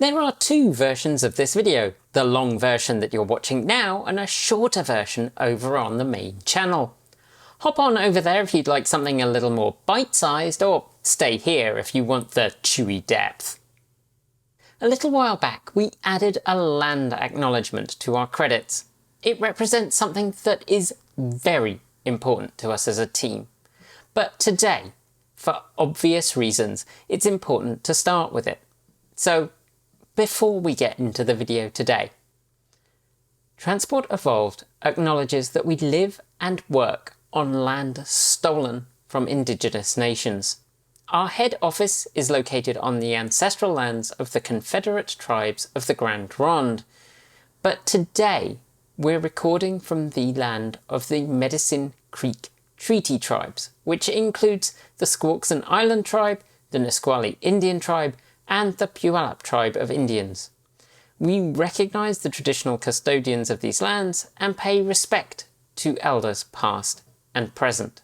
There are two versions of this video, the long version that you're watching now and a shorter version over on the main channel. Hop on over there if you'd like something a little more bite-sized, or stay here if you want the chewy depth. A little while back we added a land acknowledgement to our credits. It represents something that is very important to us as a team. But today, for obvious reasons, it's important to start with it. So before we get into the video today, Transport Evolved acknowledges that we live and work on land stolen from Indigenous nations. Our head office is located on the ancestral lands of the Confederate tribes of the Grand Ronde, but today we're recording from the land of the Medicine Creek Treaty Tribes, which includes the Squaxin Island Tribe, the Nisqually Indian Tribe, and the Puyallup Tribe of Indians. We recognise the traditional custodians of these lands and pay respect to elders past and present.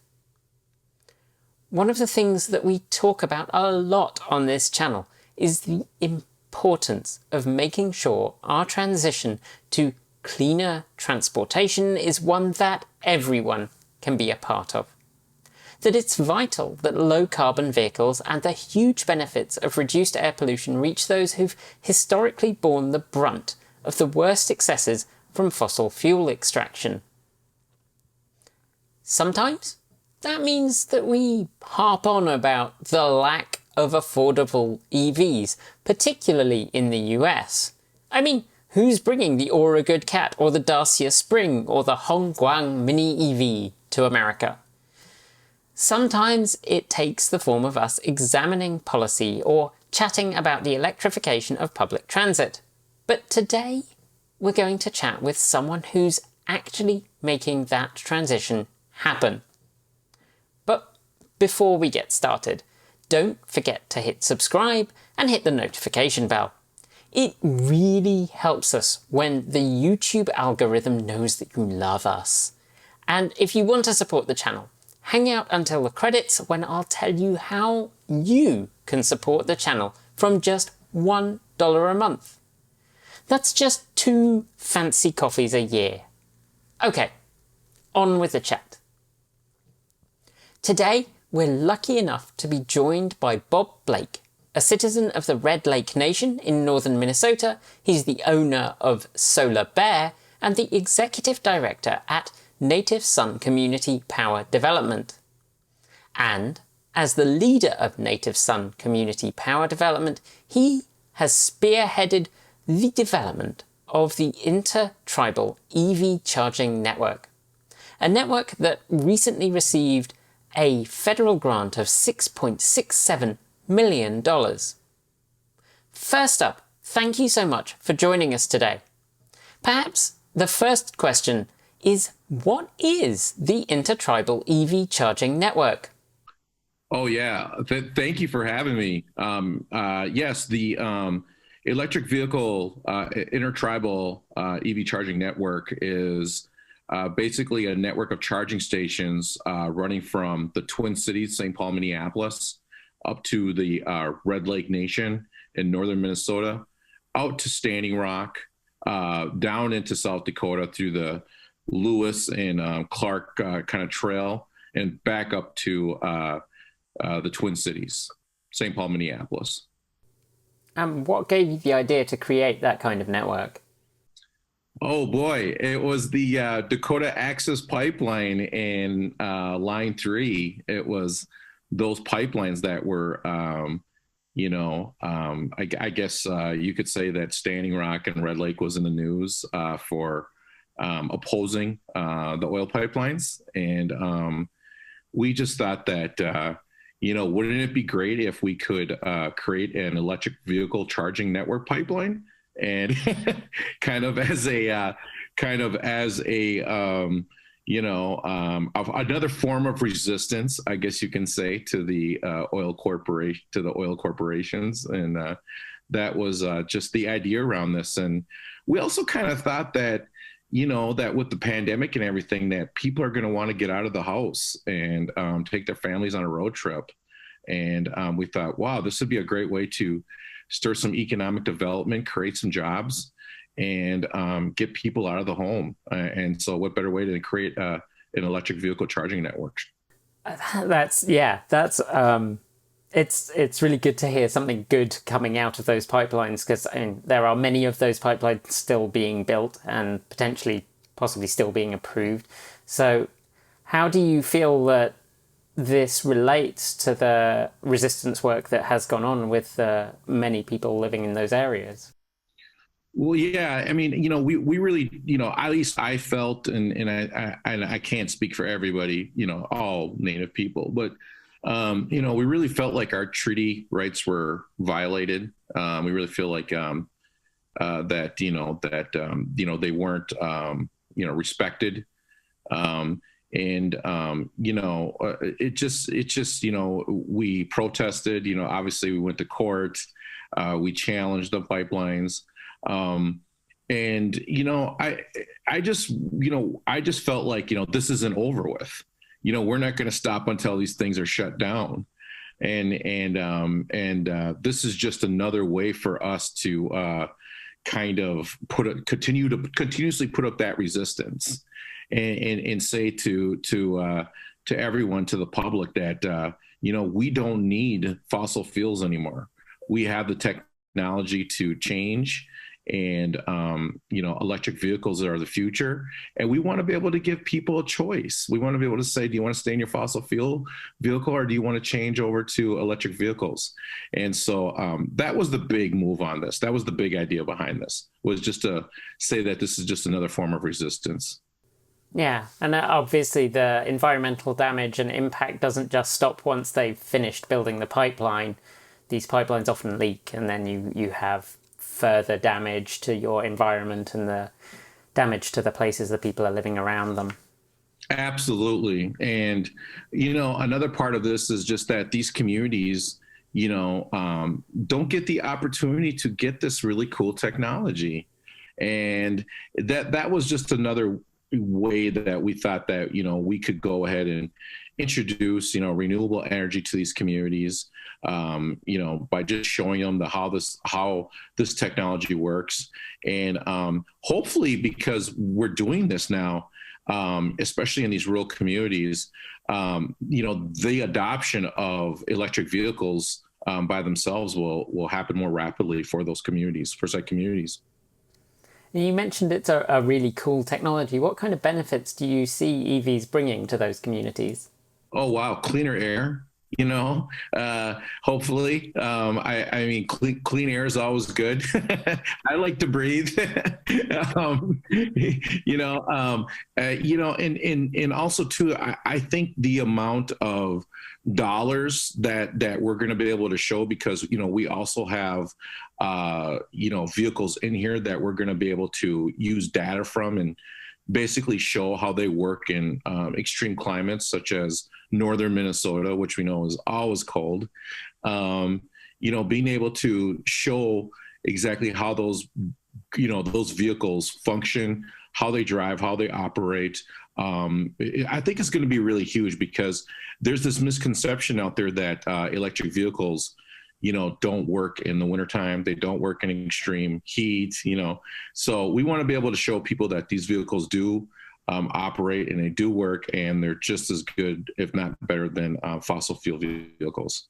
One of the things that we talk about a lot on this channel is the importance of making sure our transition to cleaner transportation is one that everyone can be a part of. That it's vital that low carbon vehicles and the huge benefits of reduced air pollution reach those who've historically borne the brunt of the worst excesses from fossil fuel extraction. Sometimes that means that we harp on about the lack of affordable EVs, particularly in the US. I mean, who's bringing the Aura Good Cat or the Dacia Spring or the Hongguang Mini EV to America? Sometimes it takes the form of us examining policy or chatting about the electrification of public transit. But today we're going to chat with someone who's actually making that transition happen. But before we get started, don't forget to hit subscribe and hit the notification bell. It really helps us when the YouTube algorithm knows that you love us. And if you want to support the channel, hang out until the credits when I'll tell you how you can support the channel from just $1 a month. That's just 2 fancy coffees a year. Okay, on with the chat. Today, we're lucky enough to be joined by Bob Blake, a citizen of the Red Lake Nation in northern Minnesota. He's the owner of Solar Bear and the executive director at Native Son Community Power Development. And as the leader of Native Son Community Power Development, he has spearheaded the development of the InterTribal EV charging network, a network that recently received a federal grant of $6.67 million. First up, thank you so much for joining us today. Perhaps the first question is, what is the InterTribal EV charging network? Oh yeah, thank you for having me. Yes, the electric vehicle InterTribal EV charging network is basically a network of charging stations running from the Twin Cities, St. Paul, Minneapolis, up to the Red Lake Nation in northern Minnesota, out to Standing Rock, down into South Dakota through the Lewis and Clark kind of trail, and back up to the Twin Cities, St. Paul, Minneapolis. What gave you the idea to create that kind of network? Oh boy, it was the Dakota Access Pipeline in Line 3. It was those pipelines that were, I guess you could say that Standing Rock and Red Lake was in the news for opposing the oil pipelines. And we just thought that, wouldn't it be great if we could create an electric vehicle charging network pipeline? And kind of as a another form of resistance, I guess you can say, to the oil corporations, and that was just the idea around this. And we also kind of thought that, that with the pandemic and everything, that people are going to want to get out of the house and take their families on a road trip. And we thought, wow, this would be a great way to stir some economic development, create some jobs, and get people out of the home. And so what better way to create an electric vehicle charging network? That's it's really good to hear something good coming out of those pipelines, because I mean, there are many of those pipelines still being built and possibly still being approved. So how do you feel that this relates to the resistance work that has gone on with many people living in those areas? Well, yeah, I mean, we really, at least I felt, and I can't speak for everybody, all Native people, but we really felt like our treaty rights were violated. We really feel like that they weren't respected. It just we protested. Obviously we went to court. We challenged the pipelines. I just felt like, this isn't over with. We're not going to stop until these things are shut down. And this is just another way for us to kind of continuously put up that resistance and say to everyone, to the public, that, we don't need fossil fuels anymore. We have the technology to change, and electric vehicles are the future, and we want to be able to give people a choice. We want to be able to say, do you want to stay in your fossil fuel vehicle, or do you want to change over to electric vehicles? And so that was the big move on this. That was the big idea behind this, was just to say that this is just another form of resistance. Yeah, and obviously the environmental damage and impact doesn't just stop once they've finished building the pipeline. These pipelines often leak, and then you have further damage to your environment and the damage to the places that people are living around them. Absolutely. And, another part of this is just that these communities, don't get the opportunity to get this really cool technology. And that was just another way that we thought that, we could go ahead and introduce, renewable energy to these communities, by just showing them how this technology works. And hopefully, because we're doing this now, especially in these rural communities, the adoption of electric vehicles by themselves will happen more rapidly for those communities, for such communities. You mentioned it's a really cool technology. What kind of benefits do you see EVs bringing to those communities? Oh, wow. Cleaner air, hopefully. I mean, clean air is always good. I like to breathe. And also too, I think the amount of dollars that we're going to be able to show, because, we also have, vehicles in here that we're going to be able to use data from and basically show how they work in extreme climates, such as northern Minnesota, which we know is always cold. Being able to show exactly how those vehicles function, how they drive, how they operate. I think it's going to be really huge, because there's this misconception out there that electric vehicles don't work in the wintertime. They don't work in extreme heat, So we want to be able to show people that these vehicles do operate, and they do work, and they're just as good, if not better, than fossil fuel vehicles.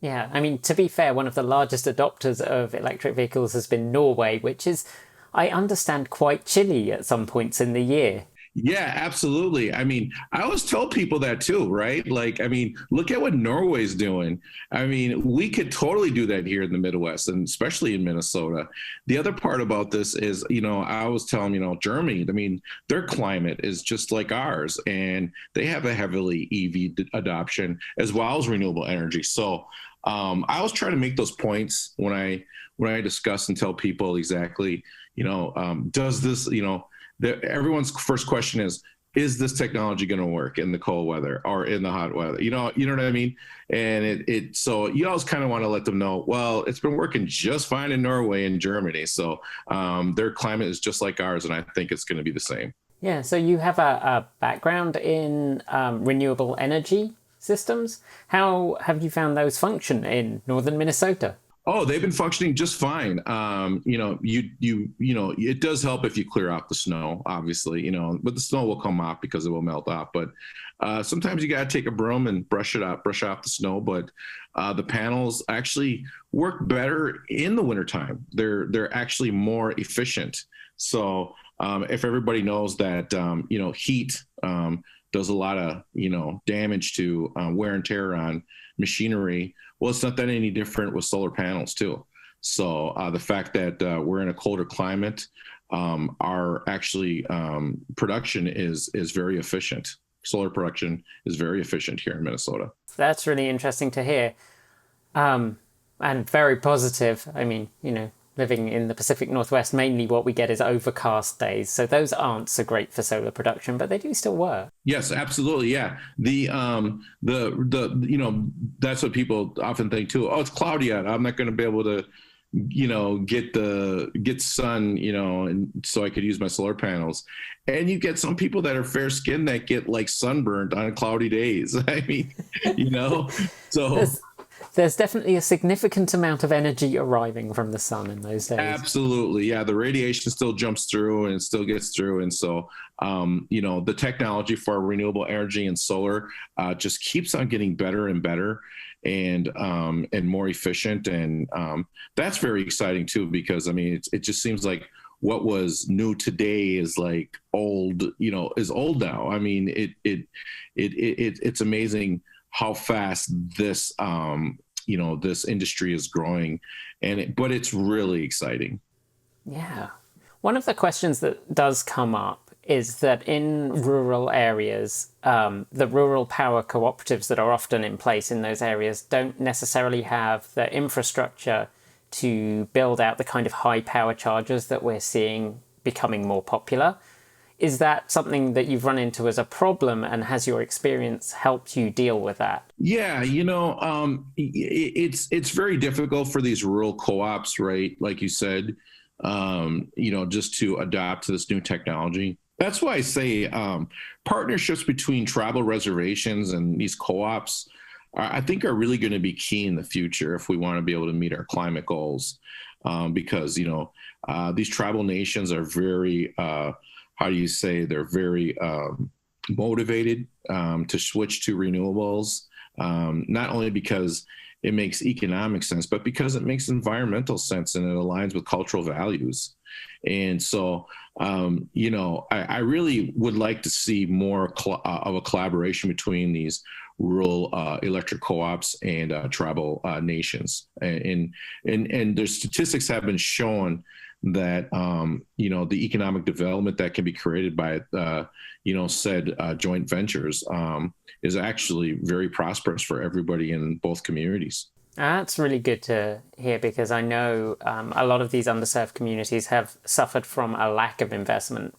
Yeah, I mean, to be fair, one of the largest adopters of electric vehicles has been Norway, which is, I understand, quite chilly at some points in the year. Yeah, absolutely. I mean, I always tell people that too, right? Like, I mean, look at what Norway's doing. I mean, we could totally do that here in the Midwest, and especially in Minnesota. The other part about this is, I always tell them, Germany, I mean, their climate is just like ours, and they have a heavily EV adoption as well as renewable energy. So I always try to make those points when I discuss and tell people exactly, does this, everyone's first question is this technology going to work in the cold weather or in the hot weather? You know what I mean? And so you always kind of want to let them know, well, it's been working just fine in Norway and Germany. So their climate is just like ours, and I think it's going to be the same. Yeah, so you have a background in renewable energy systems. How have you found those function in northern Minnesota? Oh, they've been functioning just fine. It does help if you clear out the snow, obviously, but the snow will come off because it will melt off. But sometimes you got to take a broom and brush off the snow. But the panels actually work better in the wintertime. They're actually more efficient. So if everybody knows that, heat does a lot of, damage to wear and tear on machinery. Well, it's not that any different with solar panels too. So the fact that we're in a colder climate, our actually production is very efficient. Solar production is very efficient here in Minnesota. That's really interesting to hear, and very positive. I mean, living in the Pacific Northwest, mainly what we get is overcast days. So those aren't so great for solar production, but they do still work. Yes, absolutely. Yeah. That's what people often think too. Oh, it's cloudy out. I'm not going to be able to, get sun, and so I could use my solar panels. And you get some people that are fair skinned that get like sunburned on cloudy days. I mean, so. There's definitely a significant amount of energy arriving from the sun in those days. Absolutely. Yeah. The radiation still jumps through and still gets through. And so, the technology for renewable energy and solar just keeps on getting better and better and more efficient. And that's very exciting too, because it just seems like what was new today is like old, is old now. I mean, it's amazing how fast this this industry is growing, but it's really exciting. Yeah. One of the questions that does come up is that in rural areas, the rural power cooperatives that are often in place in those areas don't necessarily have the infrastructure to build out the kind of high power chargers that we're seeing becoming more popular. Is that something that you've run into as a problem, and has your experience helped you deal with that? Yeah, it's very difficult for these rural co-ops, right? Like you said, just to adapt to this new technology. That's why I say partnerships between tribal reservations and these co-ops, I think, are really going to be key in the future if we want to be able to meet our climate goals. Because, these tribal nations are very they're very motivated to switch to renewables, not only because it makes economic sense, but because it makes environmental sense and it aligns with cultural values. And so, I really would like to see more of a collaboration between these rural electric co-ops and tribal nations. And the statistics have been shown that the economic development that can be created by said joint ventures is actually very prosperous for everybody in both communities. That's really good to hear, because I know a lot of these underserved communities have suffered from a lack of investment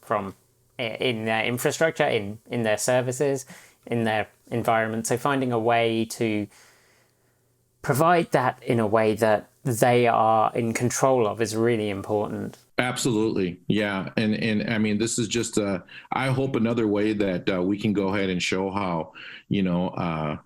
in their infrastructure, in their services, in their environment. So finding a way to provide that in a way that they are in control of is really important. Absolutely. Yeah. And I mean, this is just, I hope, another way that we can go ahead and show how, the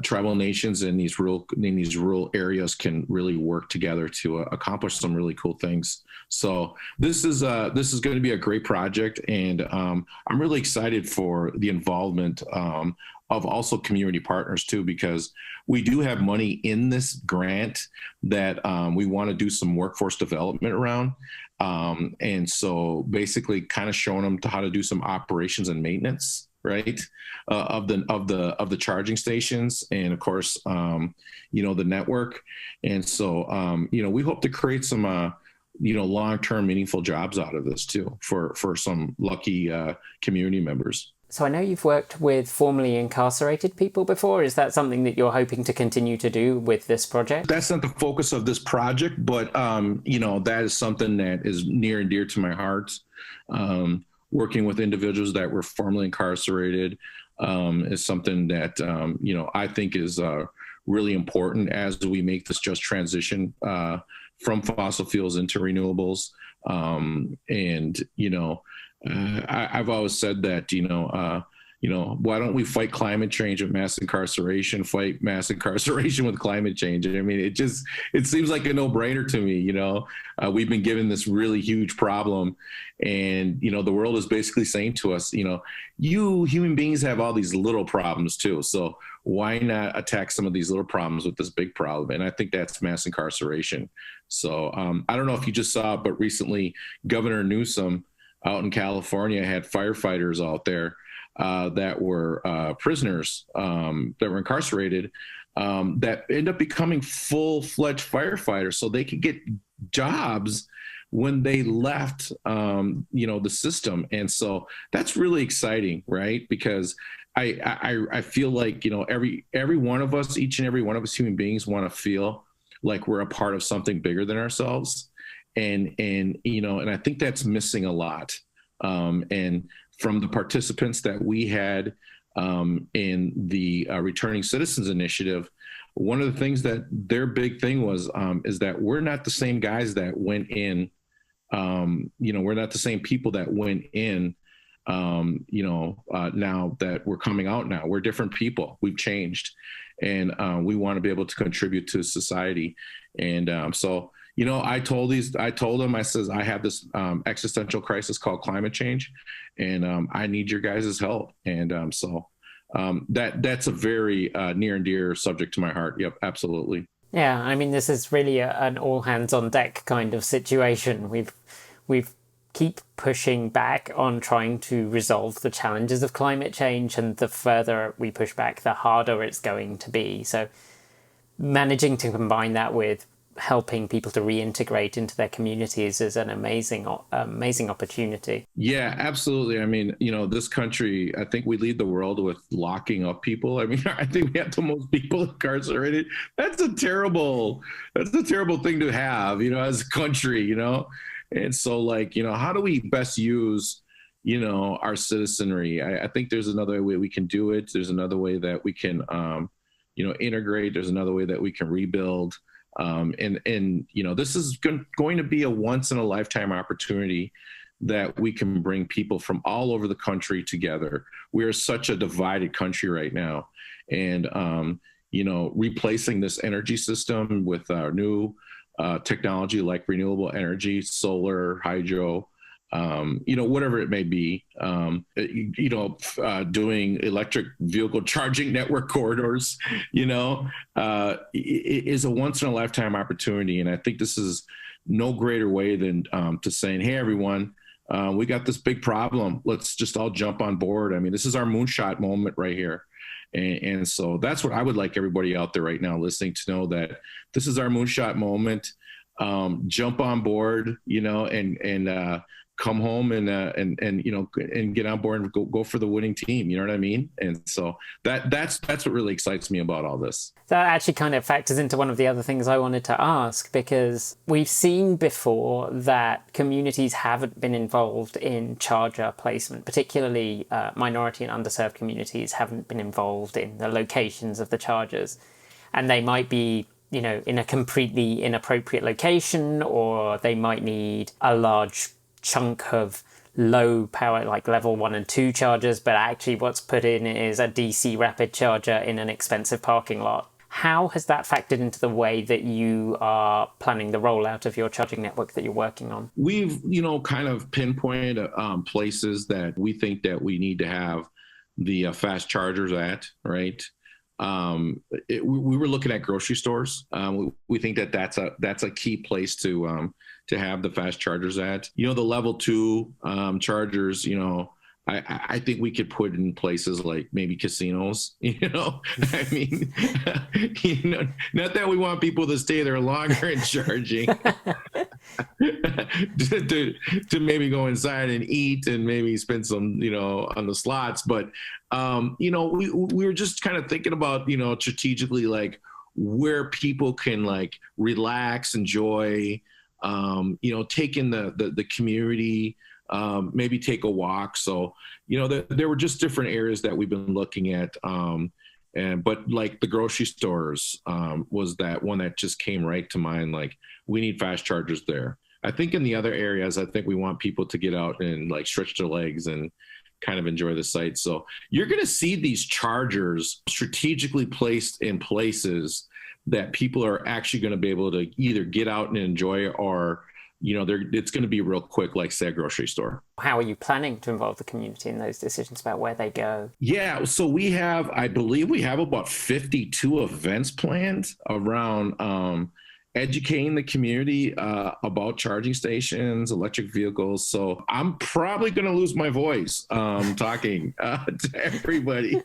tribal nations in these rural areas can really work together to accomplish some really cool things. So this is going to be a great project, and I'm really excited for the involvement of also community partners too, because we do have money in this grant that we want to do some workforce development around. And so basically kind of showing them how to do some operations and maintenance, right, of the charging stations, and of course, the network. And so, we hope to create some, long-term meaningful jobs out of this too, for some lucky community members. So I know you've worked with formerly incarcerated people before. Is that something that you're hoping to continue to do with this project? That's not the focus of this project, but, that is something that is near and dear to my heart. Working with individuals that were formerly incarcerated is something that, I think is really important as we make this just transition from fossil fuels into renewables. I've always said that, why don't we fight climate change with mass incarceration, fight mass incarceration with climate change? I mean, it seems like a no-brainer to me. We've been given this really huge problem, and, the world is basically saying to us, you human beings have all these little problems too. So why not attack some of these little problems with this big problem? And I think that's mass incarceration. So I don't know if you just saw it, but recently Governor Newsom out in California had firefighters out there that were prisoners that were incarcerated that end up becoming full-fledged firefighters, so they could get jobs when they left, the system. And so that's really exciting, right? Because I feel like, every one of us, each and every one of us human beings, want to feel like we're a part of something bigger than ourselves. And I think that's missing a lot. And from the participants that we had in the Returning Citizens Initiative, one of the things that their big thing was is that we're not the same guys that went in. We're not the same people that went in. Now that we're coming out now, we're different people. We've changed, and we want to be able to contribute to society. And so. I told them, I says, I have this existential crisis called climate change, and I need your guys' help. And so that's a very near and dear subject to my heart. Yep, absolutely. Yeah, I mean, this is really an all hands on deck kind of situation. We've keep pushing back on trying to resolve the challenges of climate change, and the further we push back, the harder it's going to be. So managing to combine that with helping people to reintegrate into their communities is an amazing opportunity. Yeah, absolutely. I mean, this country, I think we lead the world with locking up people. I mean, I think we have the most people incarcerated. That's a terrible thing to have, as a country, And so how do we best use, our citizenry? I think there's another way we can do it. There's another way that we can, integrate. There's another way that we can rebuild. This is going to be a once in a lifetime opportunity that we can bring people from all over the country together. We are such a divided country right now, and replacing this energy system with our new technology like renewable energy, solar, hydro, whatever it may be, doing electric vehicle charging network corridors, is a once in a lifetime opportunity. And I think this is no greater way than to saying, hey, everyone, we got this big problem. Let's just all jump on board. I mean, this is our moonshot moment right here. And so that's what I would like everybody out there right now listening to know, that this is our moonshot moment. Jump on board, and come home and get on board and go for the winning team. You know what I mean? And so that's what really excites me about all this. That actually kind of factors into one of the other things I wanted to ask, because we've seen before that communities haven't been involved in charger placement, particularly minority and underserved communities haven't been involved in the locations of the chargers, and they might be in a completely inappropriate location, or they might need a large chunk of low power, like level 1 and 2 chargers, but actually what's put in is a DC rapid charger in an expensive parking lot. How has that factored into the way that you are planning the rollout of your charging network that you're working on? We've, kind of pinpointed places that we think that we need to have the fast chargers at, right? We were looking at grocery stores. We think that that's a key place to have the fast chargers at. The level 2 chargers, I think we could put in places like maybe casinos, I mean, not that we want people to stay there longer and charging, to maybe go inside and eat and maybe spend some, on the slots. But, we were just kind of thinking about, strategically, like where people can like relax, enjoy, take in the community, maybe take a walk. So, there were just different areas that we've been looking at. But like the grocery stores was that one that just came right to mind. Like, we need fast chargers there. I think in the other areas, I think we want people to get out and like stretch their legs and kind of enjoy the site. So you're going to see these chargers strategically placed in places that people are actually going to be able to either get out and enjoy, or it's going to be real quick, like say a grocery store. How are you planning to involve the community in those decisions about where they go? Yeah, so I believe we have about 52 events planned around educating the community about charging stations, electric vehicles. So I'm probably going to lose my voice talking to everybody.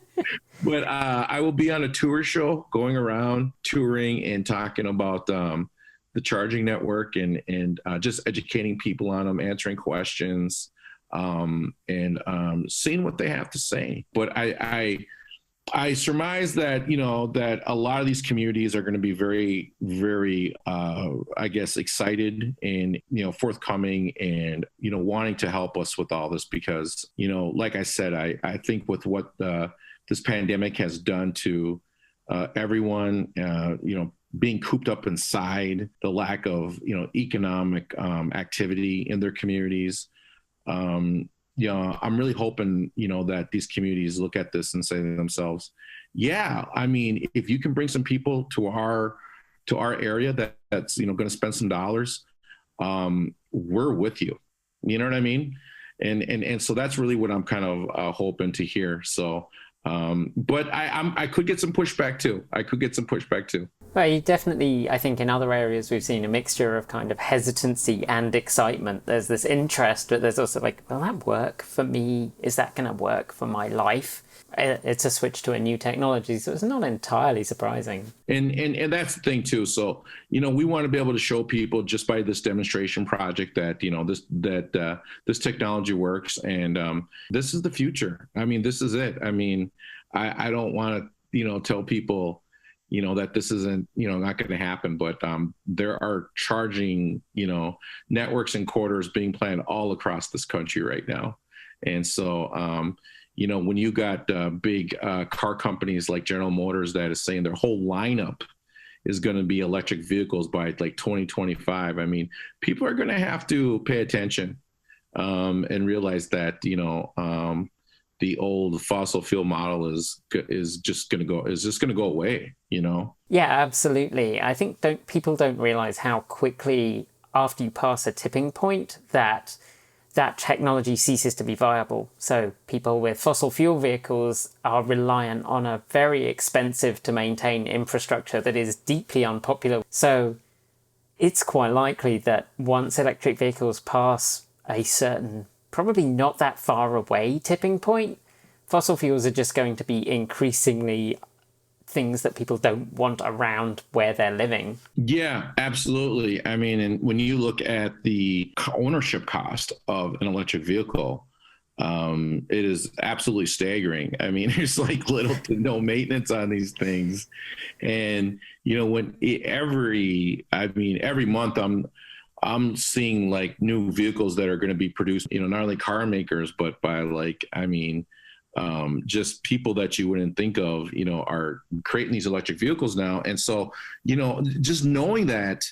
But I will be on a tour show, going around touring and talking about the charging network and just educating people on them, answering questions, and seeing what they have to say. But I surmise that, that a lot of these communities are going to be very, very, I guess, excited and, forthcoming and, wanting to help us with all this because, like I said, I think with what this pandemic has done to everyone, being cooped up inside, the lack of, economic activity in their communities, I'm really hoping, that these communities look at this and say to themselves, yeah, I mean, if you can bring some people to our area that's, going to spend some dollars, we're with you. You know what I mean? And so that's really what I'm kind of hoping to hear. So, but I could get some pushback too. Well, you definitely, I think in other areas we've seen a mixture of kind of hesitancy and excitement. There's this interest, but there's also like, will that work for me? Is that going to work for my life? It's a switch to a new technology, so it's not entirely surprising. And that's the thing too. So, we want to be able to show people just by this demonstration project that, this technology works, and this is the future. I mean, this is it. I mean, I don't want to, tell people, that this isn't, not going to happen, but there are charging, networks and corridors being planned all across this country right now. And so, when you got big car companies like General Motors that is saying their whole lineup is going to be electric vehicles by like 2025, I mean, people are going to have to pay attention and realize that, the old fossil fuel model is just going to go away, Yeah, absolutely. I think people don't realize how quickly after you pass a tipping point that technology ceases to be viable. So people with fossil fuel vehicles are reliant on a very expensive to maintain infrastructure that is deeply unpopular. So it's quite likely that once electric vehicles pass a certain, probably not that far away tipping point, fossil fuels are just going to be increasingly things that people don't want around where they're living. Yeah, absolutely. I mean, and when you look at the ownership cost of an electric vehicle, it is absolutely staggering. I mean, there's like little to no maintenance on these things. And, every month I'm seeing like new vehicles that are going to be produced, not only car makers, but by just people that you wouldn't think of, are creating these electric vehicles now. And so, just knowing that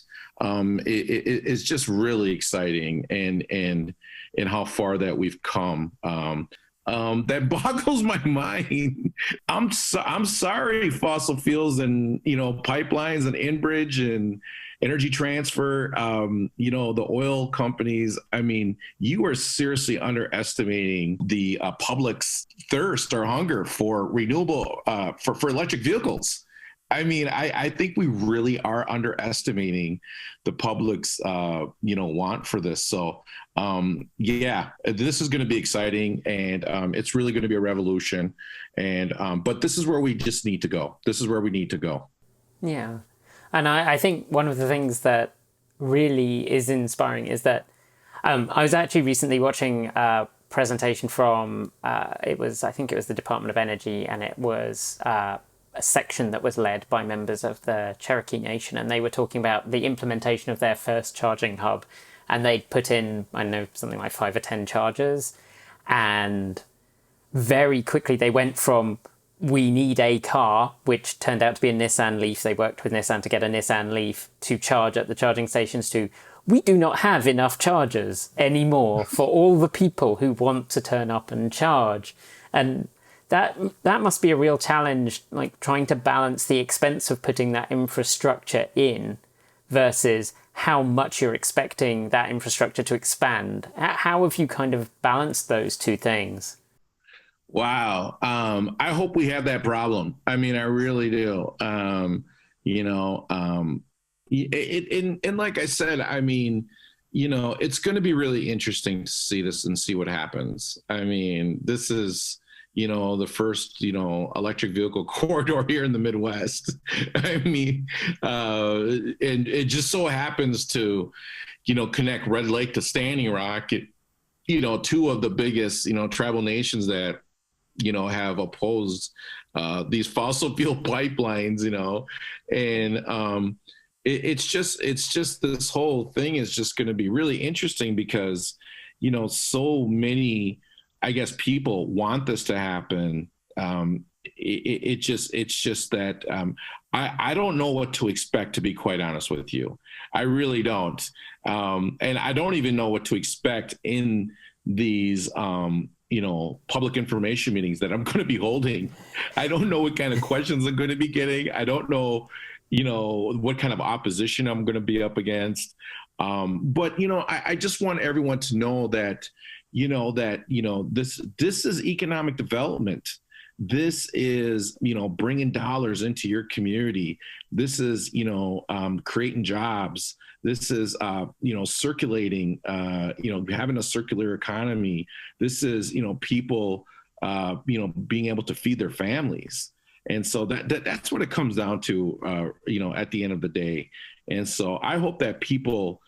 it's just really exciting and how far that we've come. That boggles my mind. I'm sorry, fossil fuels and, pipelines and Enbridge and Energy Transfer, the oil companies. I mean, you are seriously underestimating the public's thirst or hunger for renewable, for electric vehicles. I mean, I think we really are underestimating the public's, want for this. So, yeah, this is going to be exciting, and it's really going to be a revolution. And but this is where we just need to go. This is where we need to go. Yeah. And I think one of the things that really is inspiring is that I was actually recently watching a presentation from, I think it was the Department of Energy, and it was a section that was led by members of the Cherokee Nation, and they were talking about the implementation of their first charging hub, and they'd put in, I don't know, something like 5 or 10 chargers, and very quickly they went from we need a car, which turned out to be a Nissan Leaf. They worked with Nissan to get a Nissan Leaf to charge at the charging stations, to we do not have enough chargers anymore for all the people who want to turn up and charge. And that must be a real challenge, like trying to balance the expense of putting that infrastructure in versus how much you're expecting that infrastructure to expand. How have you kind of balanced those two things? Wow. I hope we have that problem. I mean, I really do. You know, and like I said, I mean, it's going to be really interesting to see this and see what happens. I mean, this is, the first, electric vehicle corridor here in the Midwest. I mean, and it just so happens to, connect Red Lake to Standing Rock, two of the biggest, tribal nations that, have opposed these fossil fuel pipelines, and it's just this whole thing is just going to be really interesting because, so many, I guess, people want this to happen. It's just that I don't know what to expect, to be quite honest with you. I really don't. And I don't even know what to expect in these, public information meetings that I'm going to be holding. I don't know what kind of questions I'm going to be getting. I don't know, what kind of opposition I'm going to be up against. But, I just want everyone to know that, this is economic development. This is, bringing dollars into your community. This is, creating jobs. This is, circulating, having a circular economy. This is, people, being able to feed their families. And so that's what it comes down to, at the end of the day. And so I hope that people,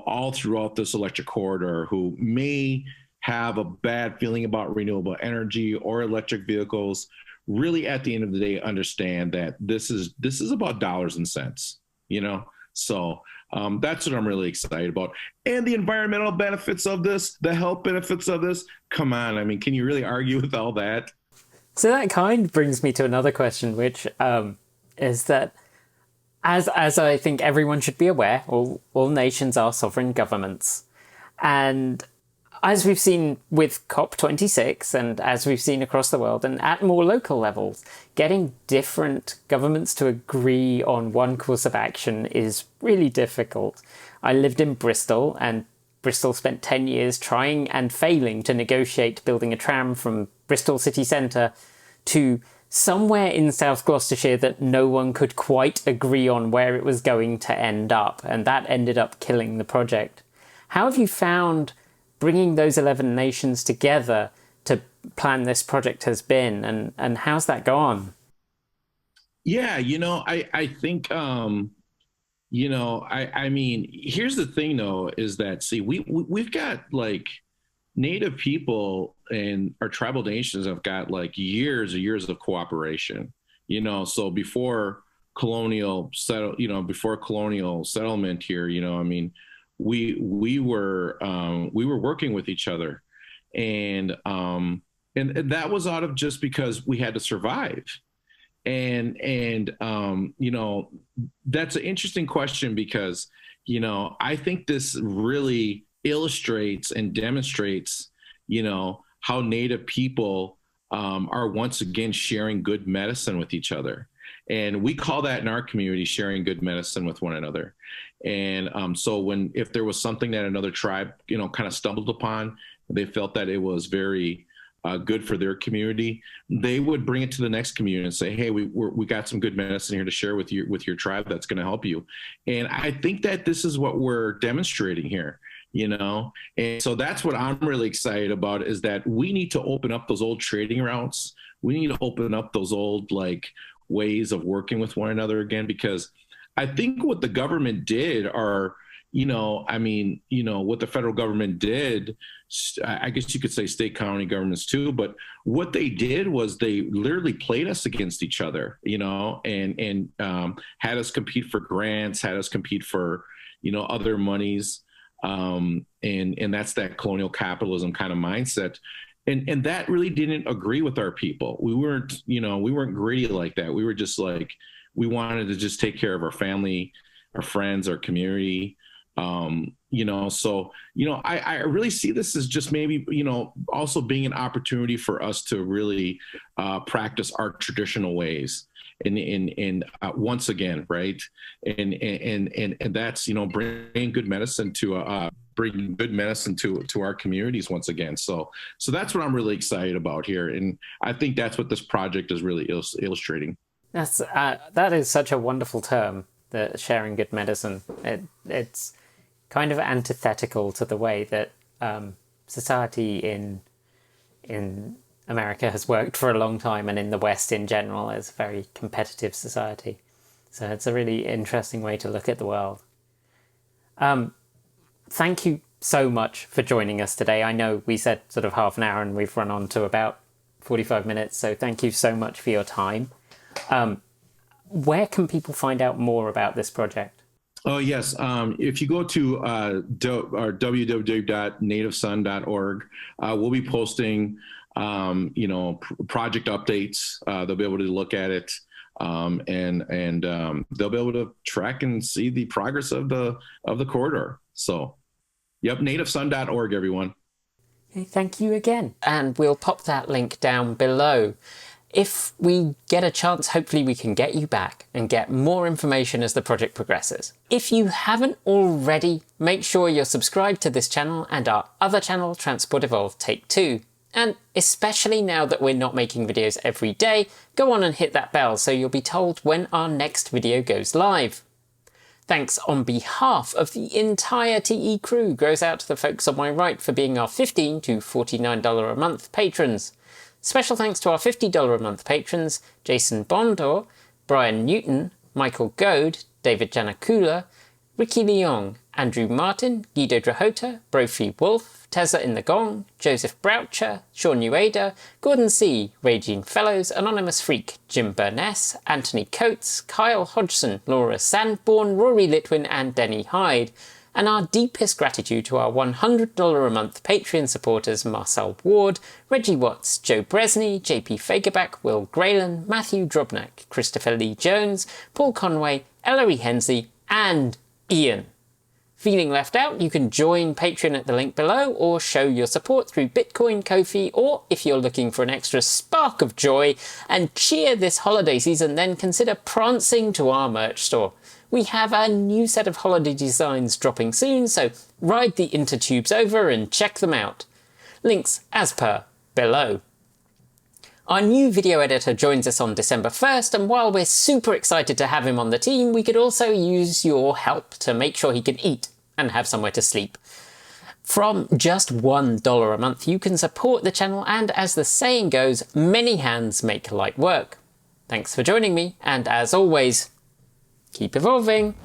all throughout this electric corridor who may have a bad feeling about renewable energy or electric vehicles, really at the end of the day understand that this is about dollars and cents, So that's what I'm really excited about. And the environmental benefits of this, the health benefits of this, come on. I mean, can you really argue with all that? So that kind of brings me to another question, which is that as I think everyone should be aware, all nations are sovereign governments. And as we've seen with COP26 and as we've seen across the world and at more local levels, getting different governments to agree on one course of action is really difficult. I lived in Bristol, and Bristol spent 10 years trying and failing to negotiate building a tram from Bristol city centre to somewhere in South Gloucestershire that no one could quite agree on where it was going to end up, and that ended up killing the project. How have you found bringing those 11 nations together to plan this project has been, and how's that gone? Yeah, I think, I mean, here's the thing though, is that, see, we've got like Native people and our tribal nations have got like years and years of cooperation, so before colonial settlement here, I mean, we were working with each other, and that was out of just because we had to survive. And that's an interesting question because, I think this really illustrates and demonstrates, how Native people are once again sharing good medicine with each other. And we call that in our community sharing good medicine with one another. And so if there was something that another tribe, kind of stumbled upon, they felt that it was very good for their community, they would bring it to the next community and say, hey, we got some good medicine here to share with your tribe that's going to help you. And I think that this is what we're demonstrating here. And so that's what I'm really excited about, is that we need to open up those old trading routes. We need to open up those old ways of working with one another again, because I think what the government did what the federal government did, I guess you could say state, county governments too, but what they did was they literally played us against each other, and had us compete for grants, had us compete for, other monies. And that's that colonial capitalism kind of mindset. And that really didn't agree with our people. We weren't greedy like that. We were just we wanted to just take care of our family, our friends, our community. So, I really see this as just maybe, also being an opportunity for us to really practice our traditional ways. And once again, right. And that's, bringing good medicine to our communities once again. So that's what I'm really excited about here. And I think that's what this project is really illustrating. That is such a wonderful term, the sharing good medicine. It's kind of antithetical to the way that society in America has worked for a long time, and in the West in general is a very competitive society. So it's a really interesting way to look at the world. Thank you so much for joining us today. I know we said sort of half an hour and we've run on to about 45 minutes, so thank you so much for your time. Where can people find out more about this project? Oh, yes. If you go to www.nativesun.org, we'll be posting, project updates. They'll be able to look at it, and they'll be able to track and see the progress of the corridor. So, yep, nativesun.org, everyone. Okay, thank you again. And we'll pop that link down below. If we get a chance, hopefully we can get you back and get more information as the project progresses. If you haven't already, make sure you're subscribed to this channel and our other channel, Transport Evolved Take 2. And especially now that we're not making videos every day, go on and hit that bell so you'll be told when our next video goes live. Thanks on behalf of the entire TE crew goes out to the folks on my right for being our $15 to $49 a month patrons. Special thanks to our $50 a month patrons, Jason Bondor, Brian Newton, Michael Goad, David Janakula, Ricky Leong, Andrew Martin, Guido Drahota, Brophy Wolf, Tezza in the Gong, Joseph Broucher, Sean Ueda, Gordon C., Raging Fellows, Anonymous Freak, Jim Burness, Anthony Coates, Kyle Hodgson, Laura Sandborn, Rory Litwin and Denny Hyde. And our deepest gratitude to our $100 a month Patreon supporters Marcel Ward, Reggie Watts, Joe Bresney, JP Fagerback, Will Graylan, Matthew Drobnak, Christopher Lee Jones, Paul Conway, Ellery Hensley and Ian. Feeling left out, you can join Patreon at the link below or show your support through Bitcoin, Ko-fi, or if you're looking for an extra spark of joy and cheer this holiday season, then consider prancing to our merch store. We have a new set of holiday designs dropping soon, so ride the intertubes over and check them out. Links as per below. Our new video editor joins us on December 1st, and while we're super excited to have him on the team, we could also use your help to make sure he can eat and have somewhere to sleep. From just $1 a month, you can support the channel, and as the saying goes, many hands make light work. Thanks for joining me, and as always, keep evolving.